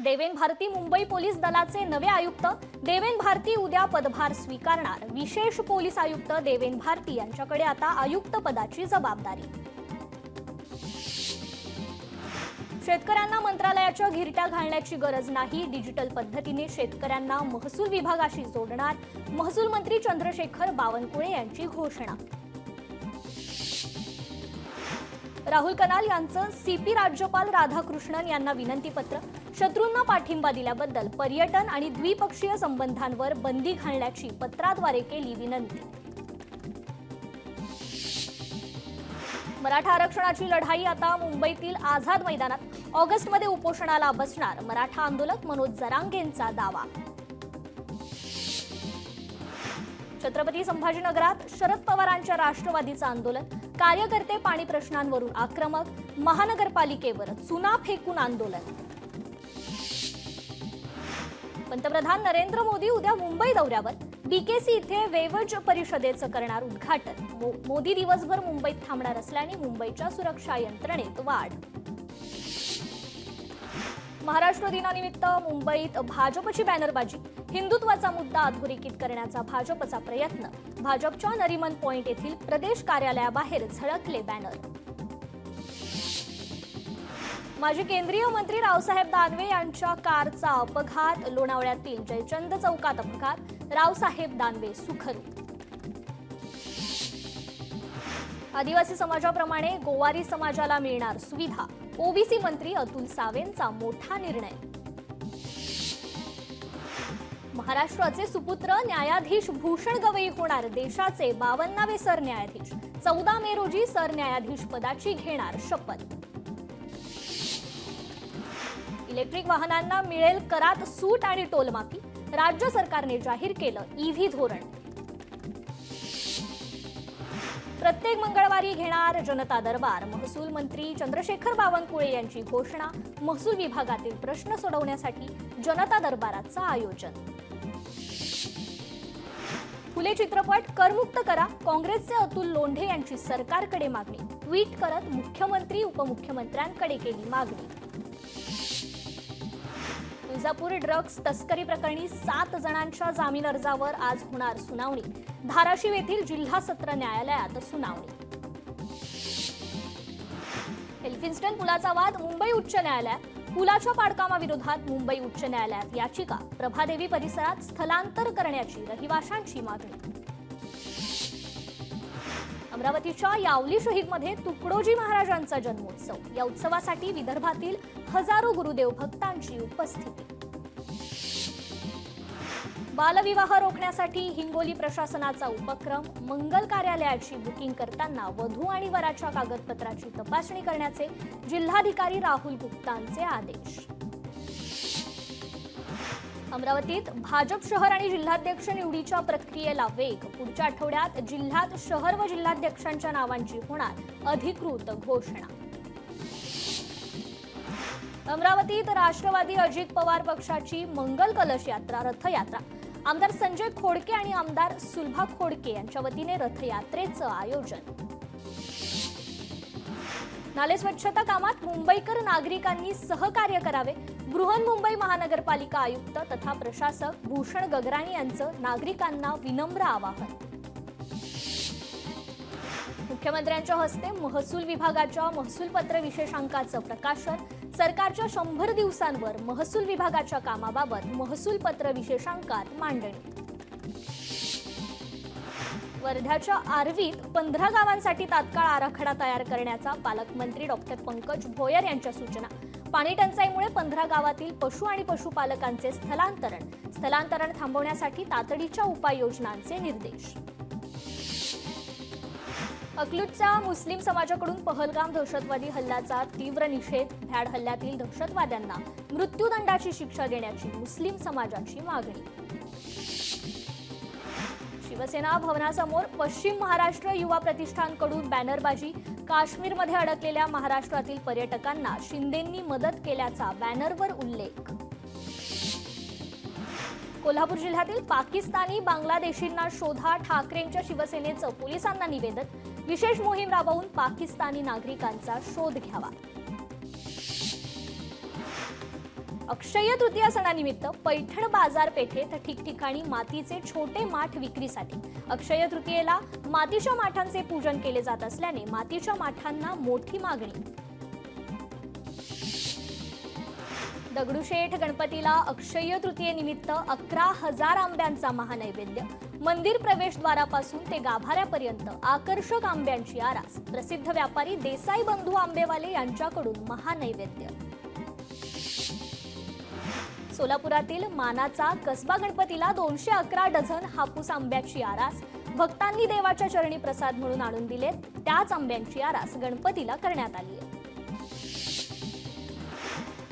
देवेन Bharti Mumbai police दलाचे नवे आयुक्त देवेन भारती उद्या पदभार स्वीकारणार। विशेष पोलीस आयुक्त देवेन भारती यांच्याकडे आता आयुक्त पदाची जबाबदारी। शेतकऱ्यांना मंत्रालयाच्या घिरट्या घालण्याची गरज नाही, डिजिटल पद्धतीने शेतकऱ्यांना महसूल विभागाशी जोडणार। महसूल मंत्री चंद्रशेखर बावनकुळे यांची घोषणा। राहुल कनाल यांचं सीपी राज्यपाल राधाकृष्णन यांना विनंतीपत्र। शत्रूंना पाठिंबा दिल्याबद्दल पर्यटन आणि द्विपक्षीय संबंधांवर बंदी घालण्याची पत्राद्वारे केली विनंती। मराठा आरक्षणाची लढाई आता मुंबईतील आझाद मैदानात। ऑगस्टमध्ये उपोषणाला बसणार मराठा आंदोलक मनोज जरांगेंचा दावा। छत्रपती संभाजीनगरात शरद पवारांच्या राष्ट्रवादीचं आंदोलन। कार्यकर्ते पाणी प्रश्नांवरून आक्रमक। महानगरपालिकेवर चुना फेकून आंदोलन। पंतप्रधान नरेंद्र मोदी उद्या मुंबई दौऱ्यावर। बीकेसी इथे वेवज परिषदेचं करणार उद्घाटन। मोदी दिवसभर मुंबईत थांबणार असल्याने मुंबईच्या सुरक्षा यंत्रणेत वाढ। महाराष्ट्र दिनानिमित्त मुंबईत भाजपची बॅनरबाजी। हिंदुत्वाचा मुद्दा अधोरेखित करण्याचा भाजपचा प्रयत्न। भाजपच्या नरिमन पॉइंट येथील प्रदेश कार्यालयाबाहेर झळकले बॅनर। माजी केंद्रीय मंत्री रावसाहेब दानवे यांच्या कारचा अपघात। लोणावळ्यातील जयचंद चौकात अपघात। रावसाहेब दानवे सुखरूप। आदिवासी समाजाप्रमाणे गोवारी समाजाला मिळणार सुविधा। ओबीसी मंत्री अतुल सावेंचा मोठा निर्णय। महाराष्ट्राचे सुपुत्र न्यायाधीश भूषण गवई होणार देशाचे 52वे सरन्यायाधीश। 14 मे रोजी सरन्यायाधीश पदाची घेणार शपथ। इलेक्ट्रिक वाहनांना मिळेल करात सूट आणि टोलमाफी। राज्य सरकारने जाहीर केलं ईव्ही धोरण। प्रत्येक मंगळवारी घेणार जनता दरबार। महसूल मंत्री चंद्रशेखर बावनकुळे यांची घोषणा। महसूल विभागातील प्रश्न सोडवण्यासाठी जनता दरबाराचं आयोजन। फुले चित्रपट करमुक्त करा, काँग्रेसचे अतुल लोंढे यांची सरकारकडे मागणी। ट्विट करत मुख्यमंत्री उपमुख्यमंत्र्यांकडे केली मागणी। तुळजापूर ड्रग्ज तस्करी प्रकरणी 7 जणांच्या जामीन अर्जावर आज होणार सुनावणी। धाराशिव येथील जिल्हा सत्र न्यायालयात सुनावणी। एल्फिन्स्टन पुलाचा वाद मुंबई उच्च न्यायालयात। पुलाच्या पाडकामाविरोधात मुंबई उच्च न्यायालयात याचिका। प्रभादेवी परिसरात स्थलांतर करण्याची रहिवाशांची मागणी। अमरावतीच्या यावली शहीदमध्ये तुकडोजी महाराजांचा जन्मोत्सव। या उत्सवासाठी विदर्भातील हजारो गुरुदेव भक्तांची उपस्थिती। बालविवाह रोखण्यासाठी हिंगोली प्रशासनाचा उपक्रम। मंगल कार्यालयाची बुकिंग करताना वधू आणि वराच्या कागदपत्राची तपासणी करण्याचे जिल्हाधिकारी राहुल गुप्तांचे आदेश। अमरावतीत भाजप शहर आणि जिल्हाध्यक्ष निवडीच्या प्रक्रियेला वेग। पुढच्या आठवड्यात जिल्ह्यात शहर व जिल्हाध्यक्षांच्या नावांची होणार अधिकृत घोषणा। अमरावतीत राष्ट्रवादी अजित पवार पक्षाची मंगल कलश यात्रा रथयात्रा। आमदार संजय खोडके आणि आमदार सुलभा खोडके यांच्या वतीने रथयात्रेचं आयोजन। नाले स्वच्छता कामात मुंबईकर नागरिकांनी सहकार्य करावे। बृहन्मुंबई महानगरपालिका आयुक्त तथा प्रशासक भूषण गगराणी यांचं नागरिकांना विनम्र आवाहन। मुख्यमंत्र्यांच्या हस्ते महसूल विभागाच्या महसूल पत्र विशेषांकाचं प्रकाशन। सरकारच्या 100 दिवसांवर महसूल विभागाच्या कामाबाबत महसूल पत्र विशेषांकात मांडणी। वर्ध्याच्या आर्वीत 15 गावांसाठी तात्काळ आराखडा तयार करण्याचा पालकमंत्री डॉक्टर पंकज भोयर यांच्या सूचना। पाणी टंचाईमुळे 15 गावातील पशु आणि पशुपालकांचे स्थलांतरण थांबवण्यासाठी तातडीच्या उपाययोजनांचे निर्देश। अकलूजच्या मुस्लिम समाजाकडून पहलगाम दहशतवादी हल्ल्याचा तीव्र निषेध। भ्याड हल्ल्यातील दहशतवाद्यांना मृत्यूदंडाची शिक्षा देण्याची मुस्लिम समाजाची मागणी। शिवसेना भवनासमोर पश्चिम महाराष्ट्र युवा प्रतिष्ठानकडून बॅनरबाजी। काश्मीरमध्ये अडकलेल्या महाराष्ट्रातील पर्यटकांना शिंदेंनी मदत केल्याचा बॅनरवर उल्लेख। कोल्हापूर जिल्ह्यातील पाकिस्तानी बांगलादेशींना शोधा। ठाकरेंच्या शिवसेनेचं पोलिसांना निवेदन। विशेष मोहीम राबवून पाकिस्तानी नागरिकांचा शोध घ्यावा। अक्षय तृतीया सणानिमित्त पैठण बाजारपेठेत ठिकठिकाणी मातीचे छोटे माठ विक्रीसाठी। अक्षय तृतीयेला मातीच्या माठांचे पूजन केले जात असल्याने मातीच्या माठांना मोठी मागणी। दगडूशेठ गणपतीला अक्षय तृतीयेनिमित्त 11,000 आंब्यांचा महानैवेद्य। मंदिर प्रवेशद्वारापासून ते गाभाऱ्यापर्यंत आकर्षक आंब्यांची आरास। प्रसिद्ध व्यापारी देसाई बंधू आंबेवाले यांच्याकडून महानैवेद्य। सोलापुरातील मानाचा कसबा गणपतीला 211 डझन हापूस आंब्याची आरास। भक्तांनी देवाच्या चरणी प्रसाद म्हणून आणून दिले त्याच आंब्यांची आरास गणपतीला करण्यात आली आहे।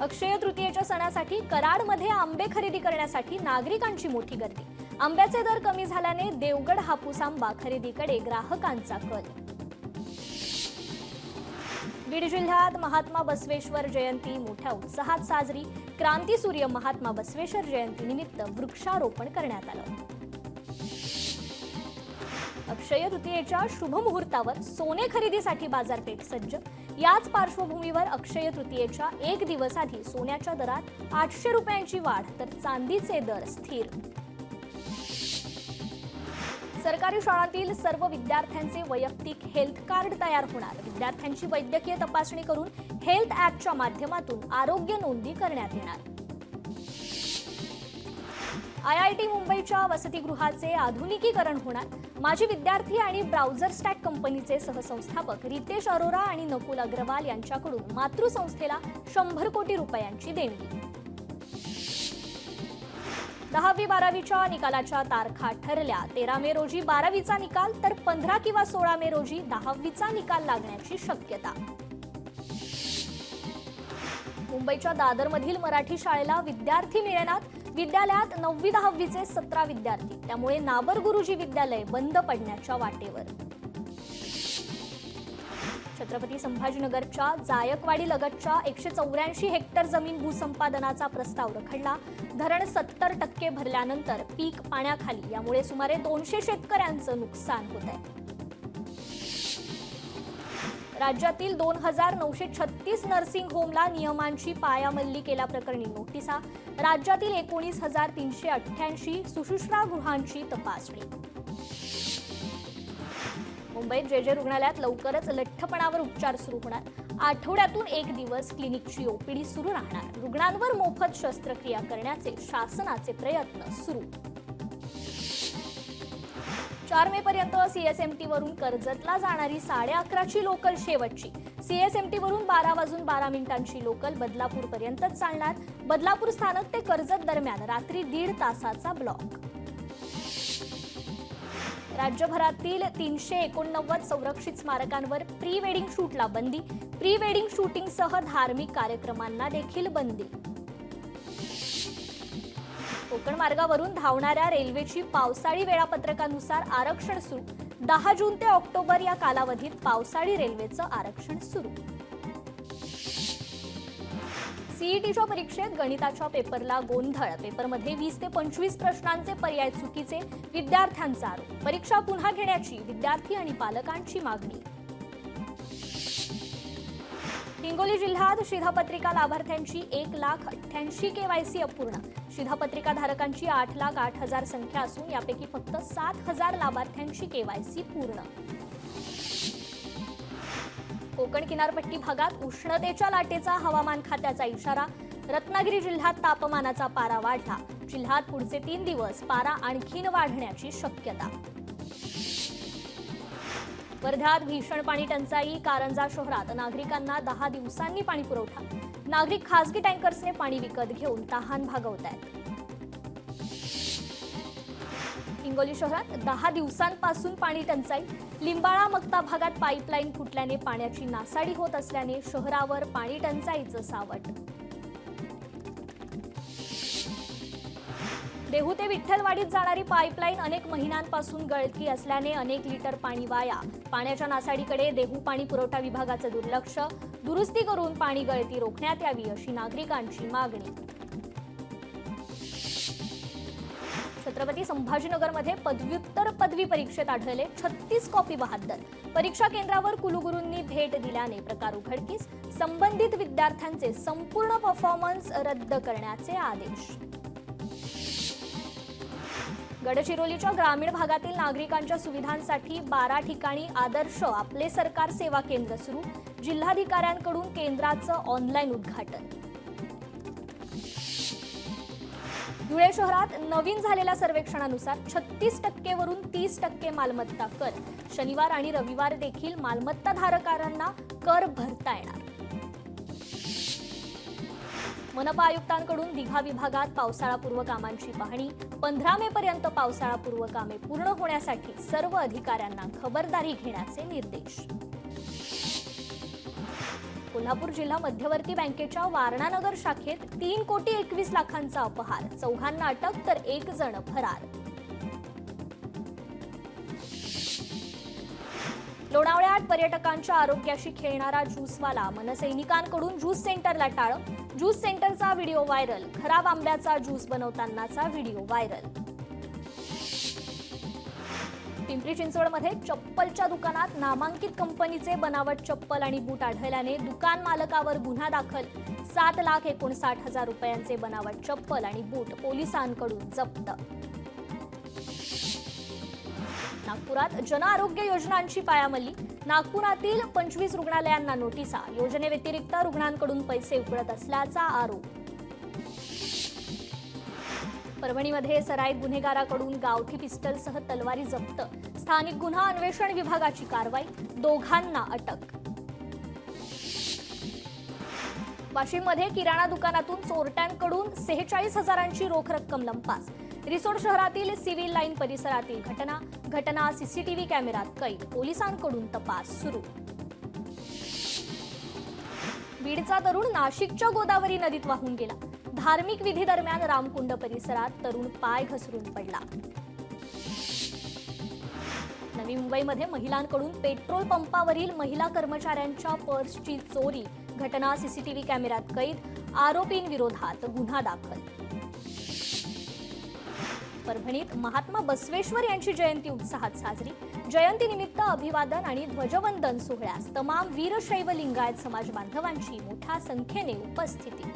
अक्षय तृतीयेच्या सणासाठी कराडमध्ये आंबे खरेदी करण्यासाठी नागरिकांची मोठी गर्दी। आंब्याचे दर कमी झाल्याने देवगड हापूस आंबा खरेदीकडे ग्राहकांचा कल। बीड जिल्ह्यात महात्मा बसवेश्वर जयंती मोठ्या उत्साहात साजरी। क्रांतीसूर्य महात्मा बसवेश्वर जयंती निमित्त वृक्षारोपण करण्यात आलं। अक्षय तृतीयेच्या शुभ मुहूर्तावर सोने खरेदीसाठी बाजारपेठ सज्ज। याच पार्श्वभूमीवर अक्षय तृतीयेच्या एक दिवस आधी सोन्याच्या दरात 800 रुपयांची वाढ तर चांदीचे दर स्थिर। सरकारी शाळांतील सर्व विद्यार्थ्यांचे वैयक्तिक हेल्थ कार्ड तयार होणार। विद्यार्थ्यांची वैद्यकीय तपासणी करून हेल्थ ॲपच्या माध्यमातून आरोग्य नोंदी करण्यात येणार। IIT मुंबईच्या वसतिगृहाचे आधुनिकीकरण होणार। माजी विद्यार्थी आणि ब्राउझर स्टॅक कंपनीचे सहसंस्थापक रितेश अरोरा आणि नकुल अग्रवाल यांच्याकडून मातृसंस्थेला 100 कोटी रुपयांची देणगी। 10वी-12वीच्या निकालाच्या तारखा ठरल्या। 13 मे रोजी 12वीचा निकाल तर 15 किंवा 16 मे रोजी 10वीचा निकाल लागण्याची शक्यता। मुंबईच्या दादरमधील मराठी शाळेला विद्यार्थी मिळेनात। विद्यालयात 9वी-10वीचे 17 विद्यार्थी, त्यामुळे नाबर गुरुजी विद्यालय बंद पडण्याच्या वाटेवर। छत्रपती संभाजीनगरच्या जायकवाडी लगतच्या 184 हेक्टर जमीन भूसंपादनाचा प्रस्ताव रखडला। धरण 70% भरल्यानंतर पीक पाण्याखाली, यामुळे सुमारे 200 शेतकऱ्यांचं नुकसान होत आहे। राज्यातील 2,936 नर्सिंग होमला नियमांची पायामल्ली केल्याप्रकरणी नोटिसा। राज्यातील 19,388 सुश्रुषा गृहांची तपासणी। मुंबईत जे रुग्णालयात लवकरच लठ्ठपणावर उपचार सुरू होणार। आठवड्यातून एक दिवस क्लिनिकची ओपीडी सुरू राहणार। रुग्णांवर मोफत शस्त्रक्रिया करण्याचे शासनाचे प्रयत्न सुरू। 4 मे पर्यंत CSMT वरून कर्जतला जाणारी 11:30ची लोकल शेवटची। CSMT वरून 12:12 लोकल बदलापूर पर्यंत चालणार। बदलापूर स्थानक ते कर्जत दरम्यान रात्री 1.5 तासाचा ब्लॉक। राज्यभरातील 389 संरक्षित स्मारकांवर प्री वेडिंग शूटला बंदी। प्री वेडिंग शूटिंगसह धार्मिक कार्यक्रमांना देखील बंदी। कोकण मार्गावरून धावणाऱ्या रेल्वेची पावसाळी वेळापत्रकानुसार आरक्षण सुरू। 10 जून ते ऑक्टोबर या कालावधीत पावसाळी रेल्वेचं आरक्षण सुरू। CETच्या परीक्षेत गणिताच्या पेपरला गोंधळ। पेपरमध्ये 20 ते 25 प्रश्नांचे पर्याय चुकीचे, विद्यार्थ्यांचा आरोप। परीक्षा पुन्हा घेण्याची विद्यार्थी आणि पालकांची मागणी। हिंगोली जिल्ह्यात शिधापत्रिका लाभार्थ्यांची 1,88,000 KYC अपूर्ण। शिधापत्रिका धारकांची 8,08,000 संख्या असून यापैकी फक्त 7,000 लाभार्थ्यांची KYC पूर्ण। कोकण किनारपट्टी भागात उष्णतेच्या लाटेचा हवामान खात्याचा इशारा। रत्नागिरी जिल्ह्यात तापमानाचा पारा वाढला। जिल्ह्यात पुढचे 3 दिवस पारा आणखीन वाढण्याची शक्यता। वर्ध्यात भीषण पाणी टंचाई। कारंजा शहरात नागरिकांना 10 दिवसांनी पाणी पुरवठा। नागरिक खासगी टँकर्सने पाणी विकत घेऊन तहान भागवतायत। हिंगोली शहरात 10 दिवसांपासून पाणी टंचाई। लिंबाळा मक्ता भागात पाईपलाईन फुटल्याने पाण्याची नासाडी होत असल्याने शहरावर पाणी टंचाईचं सावट। देहू ते विठ्ठलवाडीत जाणारी पाईपलाईन अनेक महिन्यांपासून गळती असल्याने अनेक लिटर पाणी वाया। पाण्याच्या नासाडीकडे देहू पाणी पुरवठा विभागाचं दुर्लक्ष। दुरुस्ती करून पाणी गळती रोखण्यात यावी अशी नागरिकांची मागणी। छत्रपती संभाजीनगरमध्ये पदव्युत्तर पदवी परीक्षेत आढळले 36 कॉपी बहाद्दर. परीक्षा केंद्रावर कुलगुरूंनी भेट दिल्याने प्रकार उघडकीस. संबंधित विद्यार्थ्यांचे संपूर्ण परफॉर्मन्स रद्द करण्याचे आदेश. गडचिरोलीच्या ग्रामीण भागातील नागरिकांच्या सुविधांसाठी 12 ठिकाणी आदर्श आपले सरकार सेवा केंद्र सुरू. जिल्हाधिकाऱ्यांकडून केंद्राचं ऑनलाईन उद्घाटन. धुळे शहरात नवीन झालेल्या सर्वेक्षणानुसार 36% वरून 30% मालमत्ता कर. शनिवार आणि रविवार देखील मालमत्ताधारकांना कर भरता येणार. मनपा आयुक्तांकडून दिघा विभागात पावसाळापूर्व कामांची पाहणी. 15 मे पर्यंत पावसाळापूर्व कामे पूर्ण होण्यासाठी सर्व अधिकाऱ्यांना खबरदारी घेण्याचे निर्देश. कोल्हापूर जिल्हा मध्यवर्ती बँकेच्या वारणानगर शाखेत 3,21,00,000चा अपहार. 4 अटक तर 1 जण फरार. लोणावळ्यात पर्यटकांच्या आरोग्याशी खेळणारा ज्यूसवाला. मनसैनिकांकडून ज्यूस सेंटरला टाळ. ज्यूस सेंटरचा व्हिडिओ व्हायरल. खराब आंब्याचा ज्यूस बनवतानाचा व्हिडिओ व्हायरल. पिंपरी चिंचवडमध्ये चप्पलच्या दुकानात नामांकित कंपनीचे बनावट चप्पल आणि बूट आढळल्याने दुकान मालकावर गुन्हा दाखल. 7,59,000 रुपयांचे बनावट चप्पल आणि बूट पोलिसांकडून जप्त. नागपुरात जन आरोग्य योजनांची पायामल्ली. नागपुरातील 25 रुग्णालयांना नोटिसा. योजनेव्यतिरिक्त रुग्णांकडून पैसे उकळत असल्याचा आरोप. परभणीमध्ये सराईत गुन्हेगाराकडून गावठी पिस्टलसह तलवारी जप्त. स्थानिक गुन्हा अन्वेषण विभागाची कारवाई. 2घांना अटक. वाशिममध्ये किराणा दुकानातून चोरट्यांकडून 46,000ची रोख रक्कम लंपास. रिसोड शहरातील सिव्हिल लाईन परिसरातील घटना सीसीटीव्ही कॅमेऱ्यात कैद. पोलिसांकडून तपास सुरू. बीडचा तरुण नाशिकच्या गोदावरी नदीत वाहून गेला. धार्मिक विधी दरम्यान रामकुंड परिसरात तरुण पाय घसरून पडला. नवी मुंबईमध्ये महिलांकडून पेट्रोल पंपावरील महिला कर्मचाऱ्यांच्या पर्सची चोरी. घटना सीसीटीव्ही कॅमेऱ्यात कैद. आरोपींविरोधात गुन्हा दाखल. परभणीत महात्मा बसवेश्वर यांची जयंती उत्साहात साजरी. जयंतीनिमित्त अभिवादन आणि ध्वजवंदन सोहळ्यास तमाम वीरशैव लिंगायत समाज बांधवांची मोठ्या संख्येने उपस्थिती.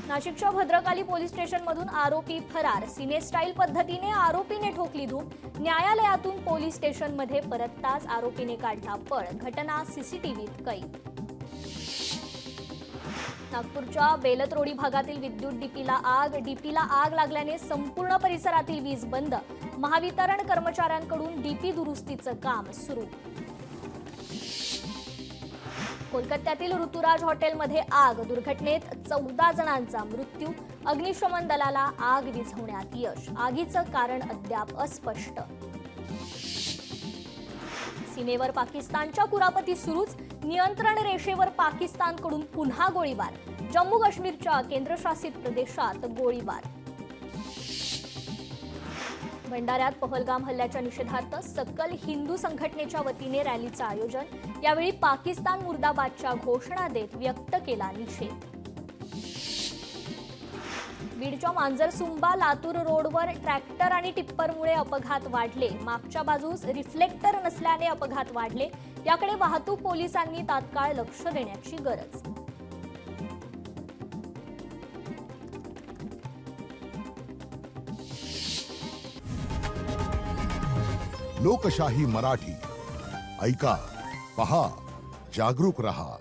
नाशिकच्या भद्रकाली पोलीस स्टेशनमधून आरोपी फरार. सिनेस्टाईल पद्धतीने आरोपीने ठोकली धूम. न्यायालयातून पोलीस स्टेशनमध्ये परतताच आरोपीने काढला पळ. घटना सीसीटीव्हीत कैद. नागपूरच्या बेलतरोडी भागातील विद्युत डीपीला आग लागल्याने संपूर्ण परिसरातील वीज बंद. महावितरण कर्मचाऱ्यांकडून डीपी दुरुस्तीचं काम सुरू. कोलकात्यातील ऋतुराज हॉटेलमध्ये आग. दुर्घटनेत 14 जणांचा मृत्यू. अग्निशमन दलाला आग विझवण्यात यश. आगीचं कारण अद्याप अस्पष्ट. सीमेवर पाकिस्तानच्या कुरापती सुरूच. नियंत्रण रेषेवर पाकिस्तानकडून पुन्हा गोळीबार. जम्मू काश्मीरच्या केंद्रशासित प्रदेशात गोळीबार. भंडाऱ्यात पहलगाम हल्ल्याच्या निषेधार्थ सकल हिंदू संघटनेच्या वतीने रॅलीचं आयोजन. यावेळी पाकिस्तान मुर्दाबादच्या घोषणा देत व्यक्त केला निषेध. बीडच्या मांजरसुंबा लातूर रोडवर ट्रॅक्टर आणि टिप्परमुळे अपघात वाढले. मागच्या बाजूस रिफ्लेक्टर नसल्याने अपघात वाढले. याकडे वाहतूक पोलिसांनी तात्काळ लक्ष देण्याची गरज. लोकशाही मराठी ऐका, पहा, जागरूक रहा.